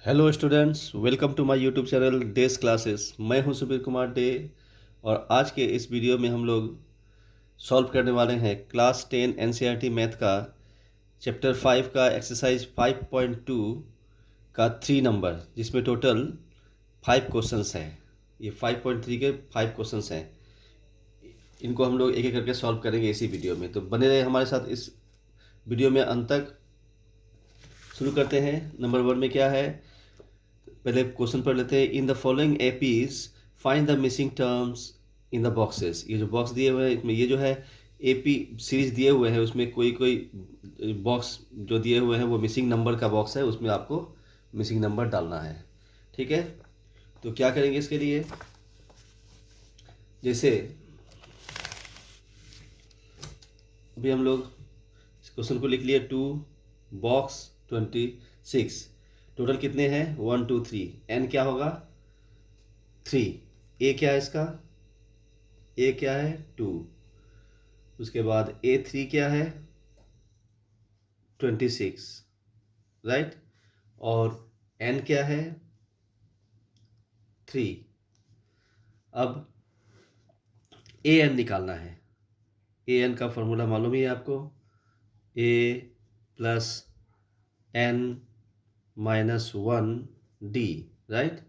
Hello students, welcome to my YouTube channel days classes. मैं हूं Subir Kumar day और आज के इस वीडियो में हम लोग सॉल्व करने वाले हैं क्लास 10 एनसीईआरटी मैथ का चैप्टर 5 का एक्सरसाइज 5.2 का 3 नंबर, जिसमें टोटल 5 क्वेश्चंस हैं। ये 5.3 के 5 क्वेश्चंस हैं। इनको हम लोग एक एक करके सॉल्व करेंगे इसी वीडियो में, तो बने रहे हमारे साथ इस वीडियो में अंत तक। शुरू करते हैं। नंबर 1 में क्या है, पहले क्वेश्चन पढ़ लेते हैं। In the following APs find the missing terms in the boxes. ये जो बॉक्स दिए हुए हैं, इसमें ये जो है एपी सीरीज दिए हुए हैं, उसमें कोई कोई बॉक्स जो दिए हुए हैं वो मिसिंग नंबर का बॉक्स है, उसमें आपको मिसिंग नंबर डालना है। ठीक है, तो क्या करेंगे इसके लिए, जैसे अभी हम लोग इस क्वेश्चन को लिख लिए 2 बॉक्स 26। टोटल कितने हैं 1 2 3। एन क्या होगा 3। ए क्या है इसका, ए क्या है 2। उसके बाद A3 क्या है 26, राइट। और N क्या है 3। अब AN निकालना है। AN का फॉर्मूला मालूम ही है आपको, A plus N minus 1D, right.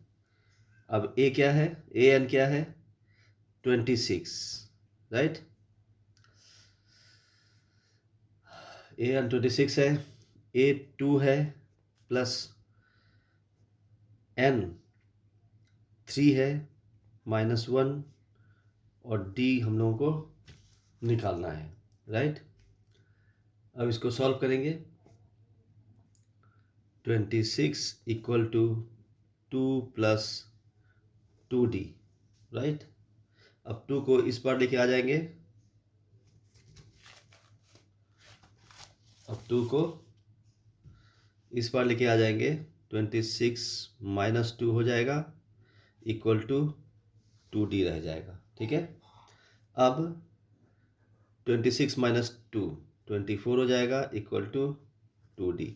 अब A क्या है, AN क्या है 26, राइट। AN 26 है, A2 है प्लस N 3 है माइनस 1, और D हम लोगों को निकालना है, राइट। अब इसको सॉल्व करेंगे। 26 equal to 2 plus 2D, right. अब 2 को इस बार लेके आ जाएंगे, अब 2 को इस बार लेके आ जाएंगे। 26 माइनस 2 हो जाएगा इक्वल टू 2D रह जाएगा, ठीक है। अब 26 माइनस 2 24 हो जाएगा इक्वल टू 2D।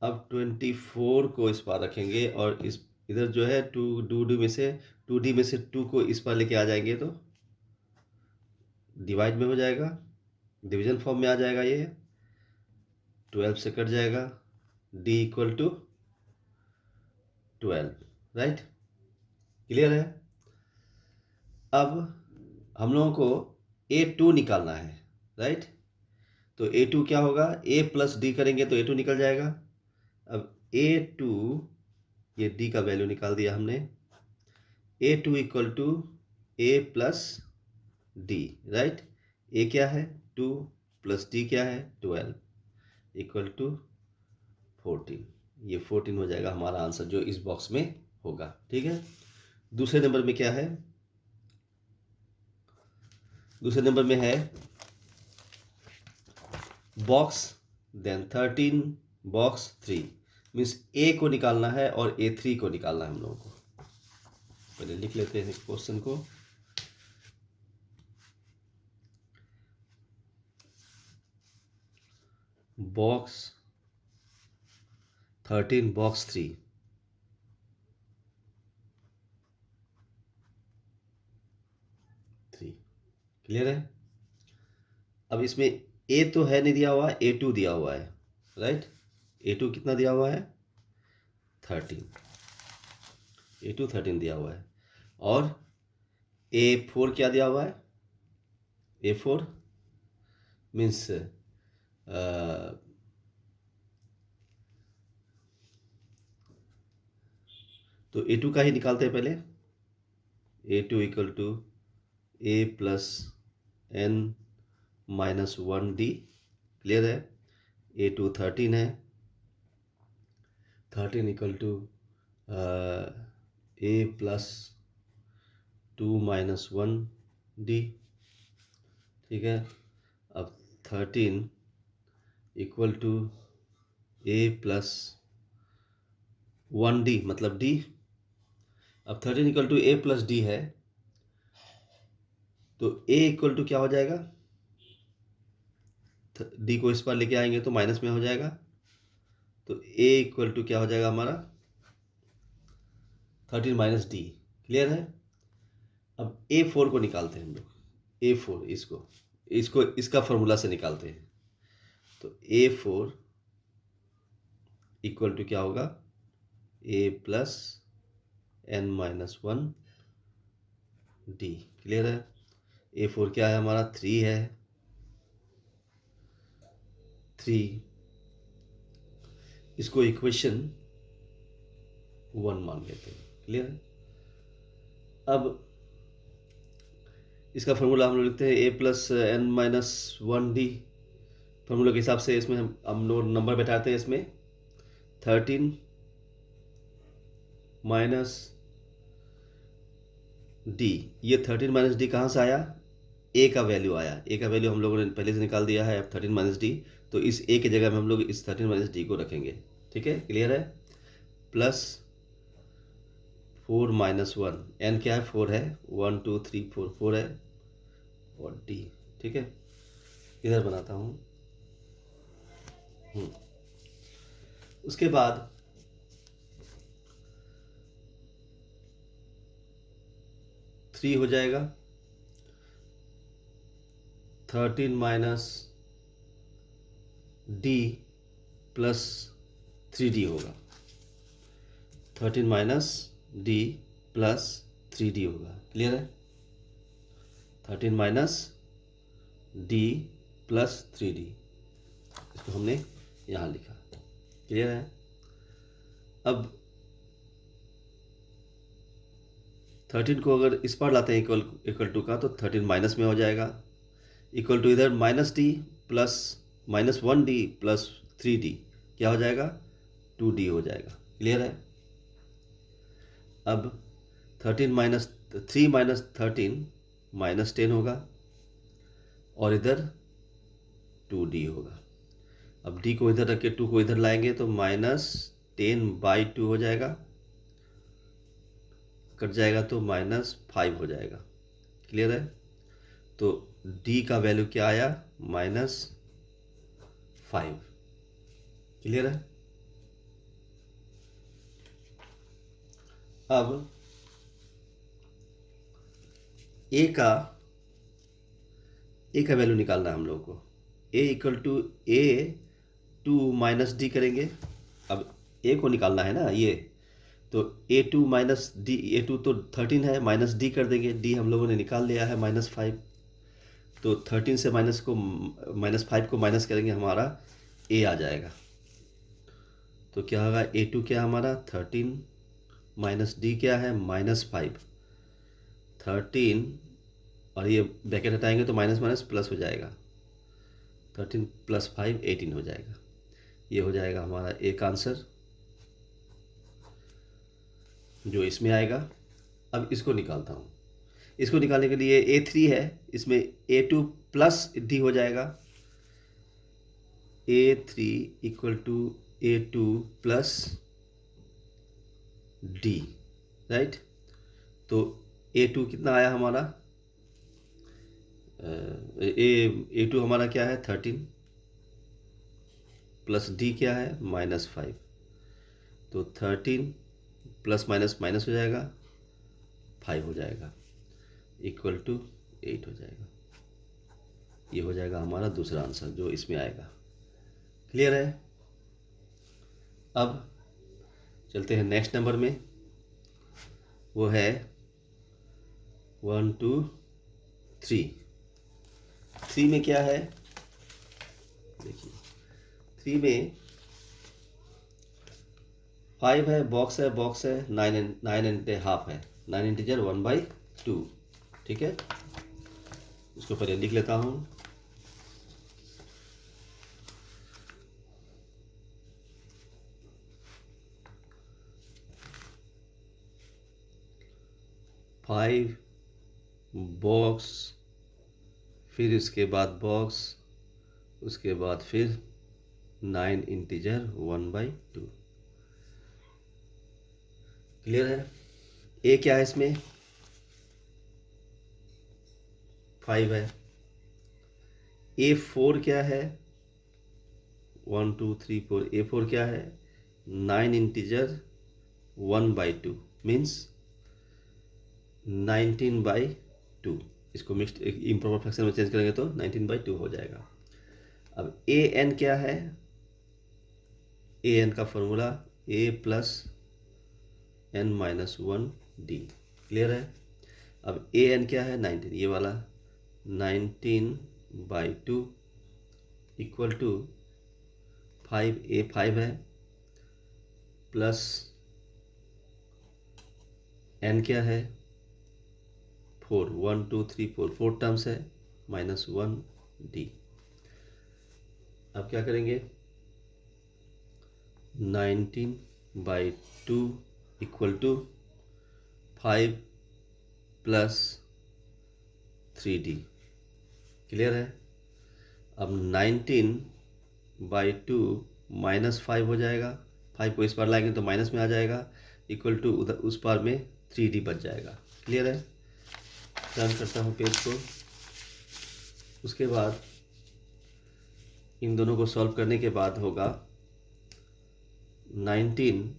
अब 24 को इस पार रखेंगे और इस इधर जो है 2D में से 2 को इस पार लेके आ जाएंगे तो डिवाइड में हो जाएगा, डिवीजन फॉर्म में आ जाएगा। ये 12 से कट जाएगा, D equal to 12, right. Clear है। अब हम लोगों को A2 निकालना है, राइट। तो A2 क्या होगा, A प्लस D करेंगे तो A2 निकल जाएगा। अब A2, ये D का वैल्यू निकाल दिया हमने। A2 equal to A plus D, right. A क्या है 2 प्लस D क्या है 12 इक्वल टू 14। ये 14 हो जाएगा हमारा आंसर जो इस बॉक्स में होगा, ठीक है। दूसरे नंबर में क्या है, दूसरे नंबर में है box then 13 box 3। Means A को निकालना है और A3 को निकालना है हम लोगों को। पहले लिख लेते हैं क्वेश्चन को। बॉक्स 13 बॉक्स 3, क्लियर है। अब इसमें A तो है नहीं दिया हुआ, A2 दिया हुआ है, राइट। A2 कितना दिया हुआ है 13, A2 13 दिया हुआ है। और A4 क्या दिया हुआ है, A4 मीन्स तो A2 का ही निकालते हैं पहले। A2 equal to A plus N minus 1D, clear है। A2 13 है, 13 equal to A plus 2 minus 1D, ठीक है। अब 13 equal to A plus 1D मतलब D। अब 13 equal to A plus D है, तो A इक्वल टू क्या हो जाएगा, D को इस पर लेके आएंगे तो माइनस में हो जाएगा, तो A इक्वल टू क्या हो जाएगा हमारा 13 माइनस डी। क्लियर है। अब A4 को निकालते हैं हम लोग। A4 इसको इसका फॉर्मूला से निकालते हैं। तो A4 इक्वल टू क्या होगा, A plus n minus 1 D. Clear है। A4 क्या है हमारा, 3 है, 3। इसको इक्वेशन 1 मान लेते हैं। क्लियर है। अब इसका फॉर्मूला हम लोग लिखते हैं A plus n minus 1 D. Formula के हिसाब से इसमें हम लोग नंबर बैठाते हैं। इसमें 13 माइनस डी। ये 13 माइनस डी कहाँ से आया, ए का वैल्यू आया। ए का वैल्यू हम लोगों ने पहले से निकाल दिया है। अब 13 माइनस डी, तो इस ए की जगह में हम लोग इस 13 माइनस डी को रखेंगे। ठीक है, क्लियर है। प्लस 4 माइनस 1, एन क्या है, 4 है, 1 2 3 4, 4 है, और डी। ठीक है, इधर बनाता हूँ। उसके बाद थ्री हो जाएगा, 13 माइनस डी प्लस 3D होगा। 13 माइनस डी प्लस 3D होगा। क्लियर है। 13 माइनस डी प्लस 3D, इसको हमने यहाँ लिखा। क्लियर है। अब 13 को अगर इस पर लाते हैं इक्वल टू का, तो 13 माइनस में हो जाएगा। इक्वल टू इधर minus D plus minus 1D plus 3D, क्या हो जाएगा, 2D हो जाएगा। क्लियर है। अब 13 माइनस 3 माइनस 13 माइनस 10 होगा, और इधर 2D होगा। अब D को इधर रख के 2 को इधर लाएंगे तो माइनस 10/2 हो जाएगा, कट जाएगा तो माइनस 5 हो जाएगा। क्लियर है। तो D का वैल्यू क्या आया, माइनस 5। क्लियर है। अब A का वैल्यू निकालना है हम लोग को। A equal to A2 minus D करेंगे। अब A को निकालना है ना ये, तो A2 माइनस डी, A2 तो 13 है, माइनस डी कर देंगे। D हम लोगों ने निकाल लिया है, माइनस 5। तो 13 से माइनस 5 को माइनस करेंगे, हमारा A आ जाएगा। तो क्या होगा, A2 क्या हमारा 13 माइनस डी क्या है, माइनस 5। 13 और ये ब्रैकेट हटाएंगे तो माइनस माइनस प्लस हो जाएगा। 13 प्लस 5 18 हो जाएगा। ये हो जाएगा हमारा एक आंसर जो इसमें आएगा। अब इसको निकालता हूँ। इसको निकालने के लिए A3 है, इसमें A2 प्लस डी हो जाएगा। A3 equal to A2 plus D, right. तो A2 कितना आया हमारा, A2 हमारा क्या है 13, प्लस डी क्या है माइनस 5। तो 13 प्लस माइनस माइनस हो जाएगा, 5 हो जाएगा, इक्वल टू 8 हो जाएगा। ये हो जाएगा हमारा दूसरा आंसर जो इसमें आएगा। क्लियर है। अब चलते हैं नेक्स्ट नंबर में, वो है 1 2 3। 3 में क्या है, देखिए 3 में 5 है, बॉक्स है, 9.5 है, 9 इंटीजर 1/2। ठीक है, इसको पहले लिख लेता हूँ। फाइव बॉक्स, फिर इसके बाद बॉक्स, उसके बाद फिर 9 इंटीजर 1/2। क्लियर है। ए क्या है इसमें, 5 है। A4 क्या है, 1 2 3 4। A4 क्या है 9 इंटीजर 1/2 मीन्स 19/2। इसको मिक्स्ड इम्प्रॉपर फ्रैक्शन में चेंज करेंगे तो 19/2 हो जाएगा। अब ए एन क्या है? ए एन का formula A plus N minus 1 D. Clear है? अब ए एन क्या है? 19, ये वाला 19/2 इक्वल टू 5, ए 5 है, प्लस एन क्या है? 4, 1 2 3 4, 4 टर्म्स है, माइनस 1 डी। अब क्या करेंगे? 19/2 equal to 5 plus 3d। Clear है? अब 19/2 माइनस 5 हो जाएगा, 5 को इस पार लाएंगे तो माइनस में आ जाएगा, इक्वल टू उधर उस पार में 3d बच जाएगा। क्लियर है? टर्न करता हूँ पेज को। उसके बाद इन दोनों को सॉल्व करने के बाद होगा 19,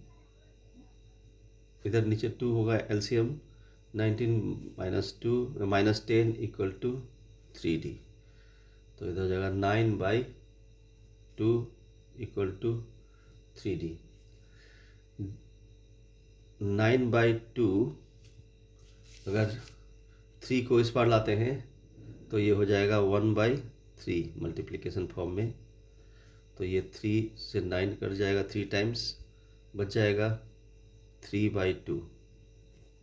इधर नीचे 2 होगा LCM, 19 minus 2 minus 10 equal to 3d। तो इधर हो जाएगा 9/2 इक्वल टू 3d। 9/2 अगर 3 को इस पार लाते हैं तो ये हो जाएगा 1/3 मल्टीप्लिकेशन फॉर्म में। तो ये 3 से 9 कट जाएगा, 3 टाइम्स, बच जाएगा 3/2।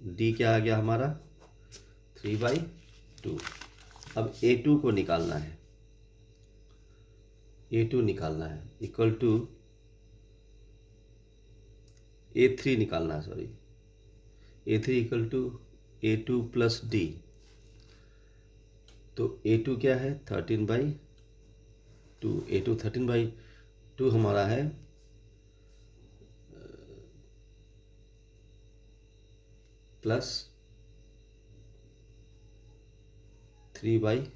डी क्या आ गया हमारा? 3/2। अब A2 को निकालना है, A2 निकालना है, इक्वल टू A3 निकालना है, sorry, A3 equal to A2 plus D. तो A2 क्या है? 13/2। A2 13/2 हमारा है प्लस 3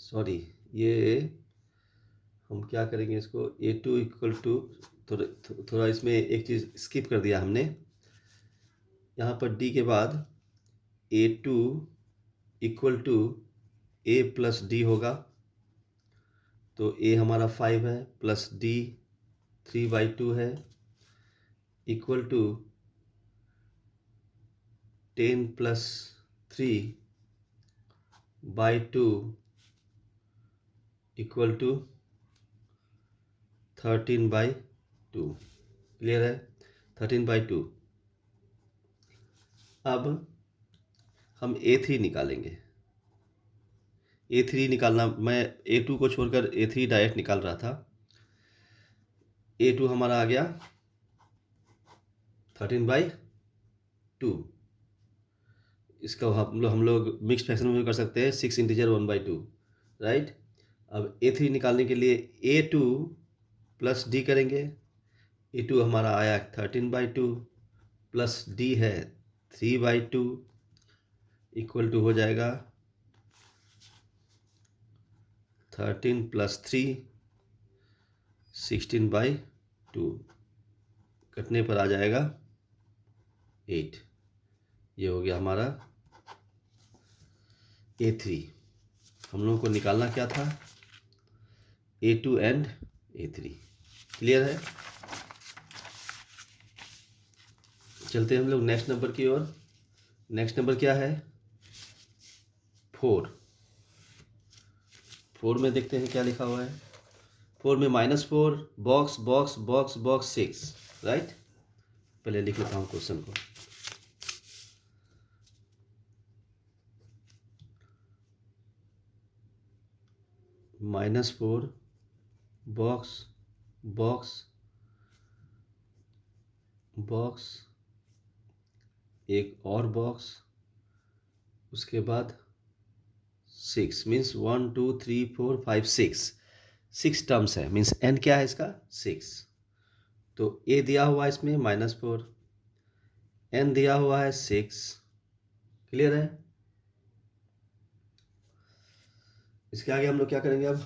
सॉरी, ये हम क्या करेंगे इसको? A2 इक्वल टू, थोड़ा इसमें एक चीज़ स्किप कर दिया हमने, यहाँ पर D के बाद A2 equal to A plus D होगा। तो A हमारा 5 है, प्लस D 3/2 है, equal to 10 plus 3/2 equal to 13/2। Clear है? 13/2। अब हम A3 निकालेंगे। A3 निकालना, मैं A2 को छोड़कर A3 डायरेक्ट निकाल रहा था। A2 हमारा आ गया 13/2। इसका हम लोग मिक्स फ्रैक्शन में भी कर सकते हैं, 6 इंटीजर 1/2, राइट। अब A3 निकालने के लिए A2 प्लस D करेंगे। A2 हमारा आया 13/2 प्लस D है 3/2 इक्वल टू हो जाएगा 13 प्लस 3 16/2, कटने पर आ जाएगा 8। ये हो गया हमारा A3। हम लोगों को निकालना क्या था? A2 and A3। क्लियर है? चलते हैं हम लोग नेक्स्ट नंबर की ओर। नेक्स्ट नंबर क्या है? 4। 4 में देखते हैं क्या लिखा हुआ है। 4 में -4 box box box box 6, right. पहले लिख लेता हूँ क्वेश्चन को। -4 बॉक्स बॉक्स बॉक्स, एक और बॉक्स, उसके बाद 6 मीन्स 1 2 3 4 5 6 टर्म्स है, मीन्स n क्या है इसका? 6। तो a दिया हुआ है इसमें -4, n दिया हुआ है 6। क्लियर है? इसके आगे हम लोग क्या करेंगे अब?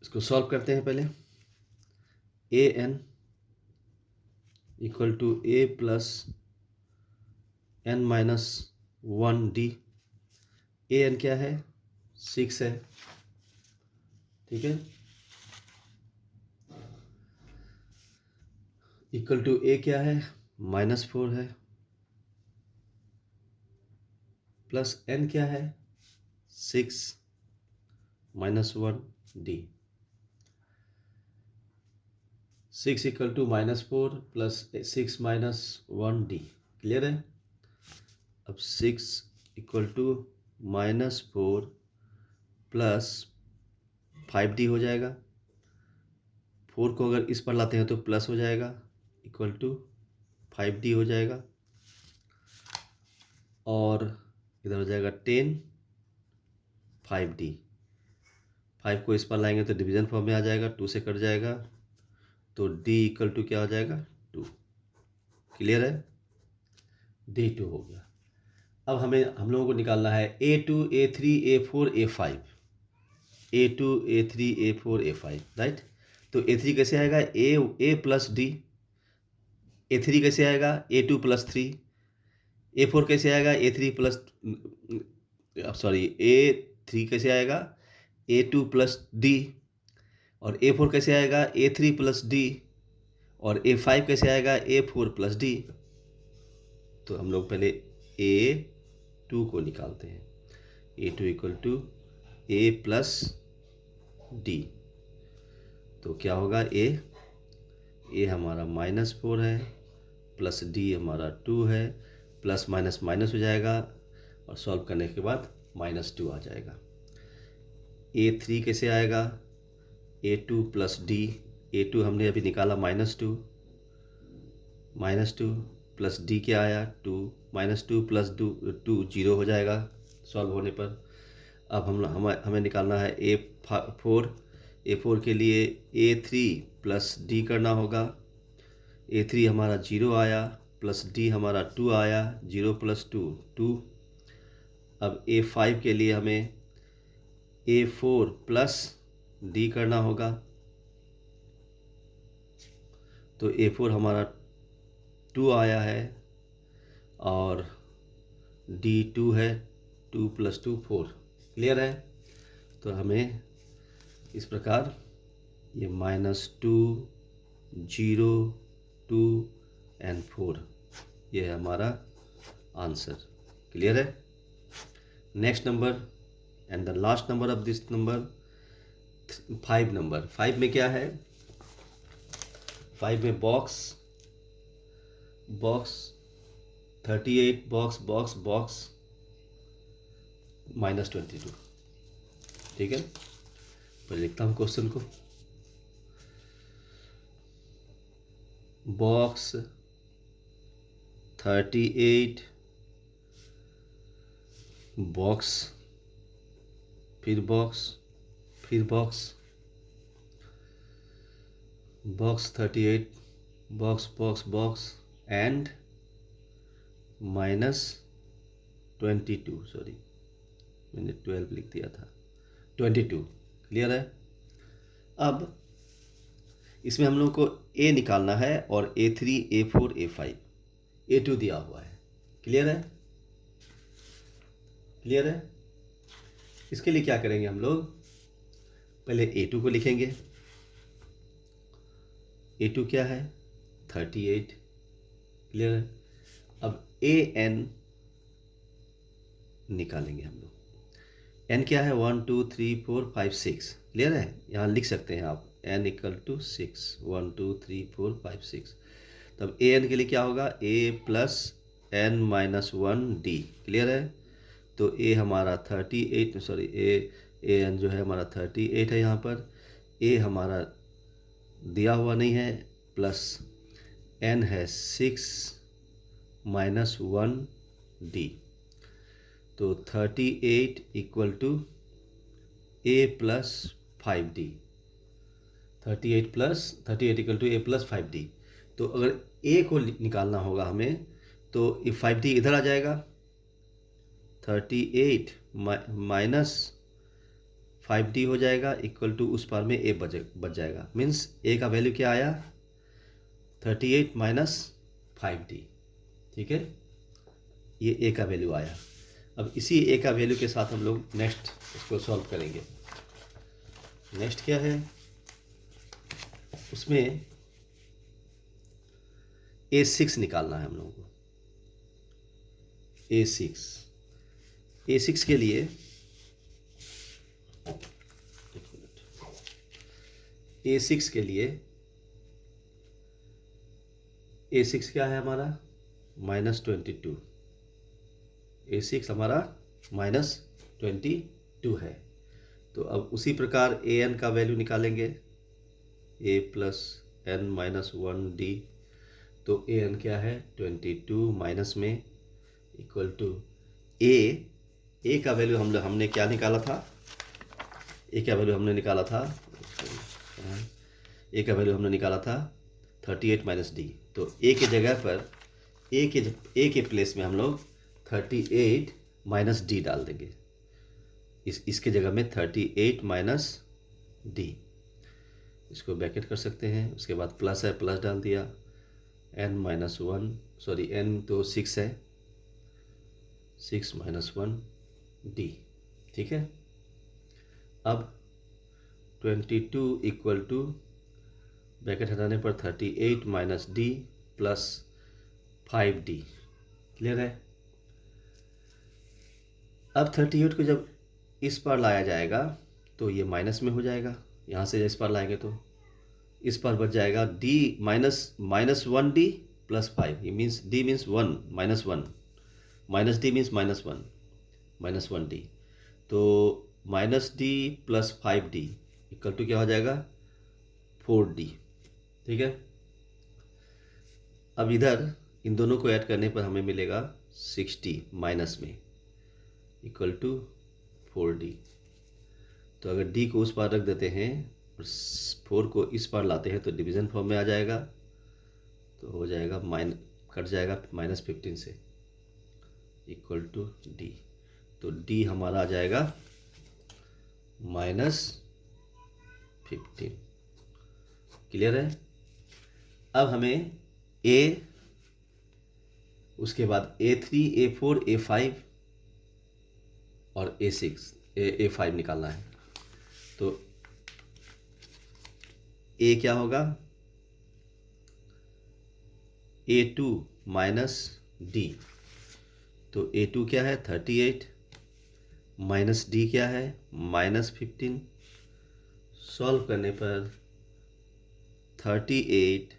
इसको सॉल्व करते हैं पहले। A N equal to A plus N minus 1d। A N क्या है? 6 है, ठीक है। इक्वल टू ए क्या है? -4 है, प्लस एन क्या है? 6 minus 1d। 6 equal to -4 plus 6 minus 1d। Clear है? अब 6 इक्वल टू -4 प्लस 5d हो जाएगा। 4 को अगर इस पर लाते हैं तो प्लस हो जाएगा, इक्वल टू 5d हो जाएगा। और इधर हो जाएगा 10 5d। 5 को इस पर लाएंगे तो डिवीजन फॉर्म में आ जाएगा, 2 से कट जाएगा, तो d इक्वल टू क्या हो जाएगा? 2। क्लियर है? d2 हो गया। अब हम लोगों को निकालना है a2 a3 a4 a5। a2 a3 a4 a5, right. तो a3 कैसे आएगा? a plus d। a3 कैसे आएगा? a2 plus 3। a4 कैसे आएगा? a3 प्लस a3 कैसे आएगा? a2 plus d। और a4 कैसे आएगा? a3 plus d। और a5 कैसे आएगा? a4 plus d। तो हम लोग पहले a2 को निकालते हैं। a2 equal to a plus d। तो क्या होगा? a हमारा -4 है, प्लस d हमारा 2 है, प्लस माइनस माइनस हो जाएगा, और सॉल्व करने के बाद -2 आ जाएगा। a3 कैसे आएगा? a2 plus d। a2 हमने अभी निकाला -2 प्लस d क्या आया? 2 -2 प्लस 2 0 हो जाएगा सॉल्व होने पर। अब हमें निकालना है a4 के लिए a3 प्लस d करना होगा। a3 हमारा 0 आया, प्लस d हमारा 2 आया, 0 प्लस 2 2। अब a5 के लिए हमें a4 प्लस d करना होगा। तो a4 हमारा 2 आया है, और d2 है, 2 प्लस 2 4। क्लियर है? तो हमें इस प्रकार ये -2 0 2 एंड 4, ये है हमारा आंसर। क्लियर है? Next number and the last number of this number 5 number. 5 में क्या है? 5 में बॉक्स 38 बॉक्स -22। ठीक है, पहले लिखता हूँ क्वेश्चन को। बॉक्स 38 बॉक्स फिर बॉक्स 38 बॉक्स एंड -22। सॉरी, मैंने 12 लिख दिया था, 22। क्लियर है? अब इसमें हम लोग को a निकालना है, और a3 a4 a5 a2 दिया हुआ है। क्लियर है? क्लियर है? इसके लिए क्या करेंगे हम लोग? पहले a2 को लिखेंगे। a2 क्या है? 38। क्लियर है? अब an निकालेंगे हम लोग। n क्या है? 1 2 3 4 5 6। क्लियर है? यहाँ लिख सकते हैं आप n इक्वल टू 6, 1 2 3 4 5 6। तब an के लिए क्या होगा? a plus n minus 1d। Clear है? तो a हमारा 38, सॉरी an जो है हमारा 38 है। यहाँ पर a हमारा दिया हुआ नहीं है, प्लस n है 6 माइनस 1d। तो 38 equal to a plus 5d। 38 equal to a plus 5d। तो अगर a को निकालना होगा हमें, तो ये 5d इधर आ जाएगा, 38 माइनस 5d हो जाएगा इक्वल टू उस पार में a बच जाएगा। मीन्स a का वैल्यू क्या आया 38 माइनस 5d। ठीक है, ये a का वैल्यू आया। अब इसी a का वैल्यू के साथ हम लोग नेक्स्ट इसको सॉल्व करेंगे। नेक्स्ट क्या है, उसमें A6 निकालना है हम लोगों को। A6 के लिए A6 के लिए A6 क्या है हमारा -22। A6 हमारा -22 है। तो अब उसी प्रकार an का वैल्यू निकालेंगे, a plus n minus 1d। तो an क्या है 22 माइनस में इक्वल टू a का वैल्यू हमने क्या निकाला था, a का वैल्यू हमने निकाला था 38 माइनस d। तो a के जगह पर a के प्लेस में हम लोग 38 माइनस d डाल देंगे। इसके जगह में 38 माइनस d, इसको ब्रैकेट कर सकते हैं। उसके बाद प्लस है, प्लस डाल दिया, n माइनस 1 सॉरी n तो 6 है, 6 माइनस 1 d। ठीक है, अब 22 इक्वल टू ब्रैकेट हटाने पर 38 minus d plus 5d। Clear है। अब 38 को जब इस पर लाया जाएगा तो ये माइनस में हो जाएगा। यहाँ से इस पर लाएंगे तो इस पर बच जाएगा d माइनस 1d प्लस 5। ये means d means 1 minus 1 minus d means minus 1d। तो minus d plus 5d equal to क्या हो जाएगा 4d। ठीक है, अब इधर इन दोनों को ऐड करने पर हमें मिलेगा 60 माइनस में इक्वल टू 4d। तो अगर d को उस पार रख देते हैं और 4 को इस पार लाते हैं तो डिवीज़न फॉर्म में आ जाएगा। तो हो जाएगा कट जाएगा -15 से इक्वल टू d। तो d हमारा आ जाएगा -15। क्लियर है। अब हमें a, उसके बाद A3 A4 A5 और A5 निकालना है। तो a क्या होगा A2 माइनस d। तो A2 क्या है 38 माइनस d क्या है -15। सॉल्व करने पर 38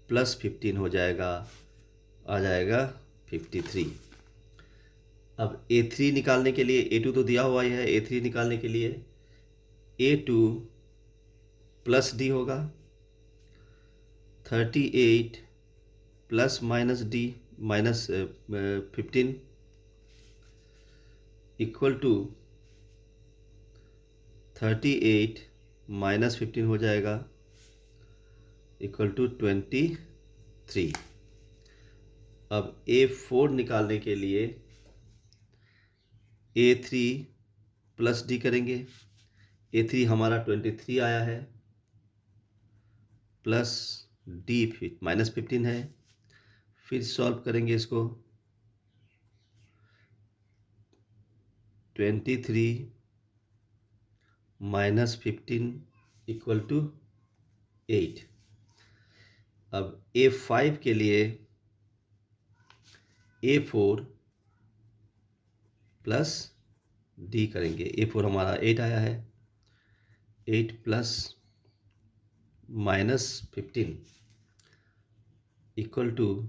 प्लस 15 हो जाएगा, आ जाएगा 53। अब A3 निकालने के लिए, A2 तो दिया हुआ ही है, A3 निकालने के लिए A2 प्लस d होगा 38 plus minus d minus 15 equal to 38 minus 15 हो जाएगा इक्वल टू 23। अब A4 निकालने के लिए A3 प्लस d करेंगे। A3 हमारा 23 आया है प्लस d -15 है। फिर सॉल्व करेंगे इसको 23 माइनस 15 इक्वल टू 8। अब A5 के लिए A4 प्लस d करेंगे। A4 हमारा 8 आया है, 8 plus -15 equal to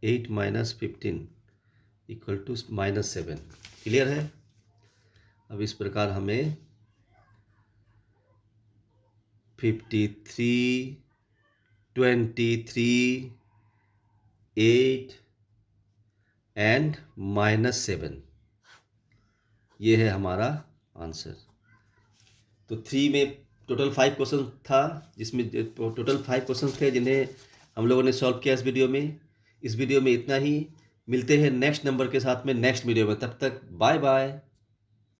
8 minus 15 equal to -7। Clear है। अब इस प्रकार हमें 53 23 8 एंड -7 ये है हमारा आंसर। तो 3 में टोटल 5 क्वेश्चन था, जिसमें टोटल 5 क्वेश्चन थे जिन्हें हम लोगों ने सॉल्व किया इस वीडियो में। इतना ही। मिलते हैं नेक्स्ट नंबर के साथ में नेक्स्ट वीडियो में। तब तक बाय बाय।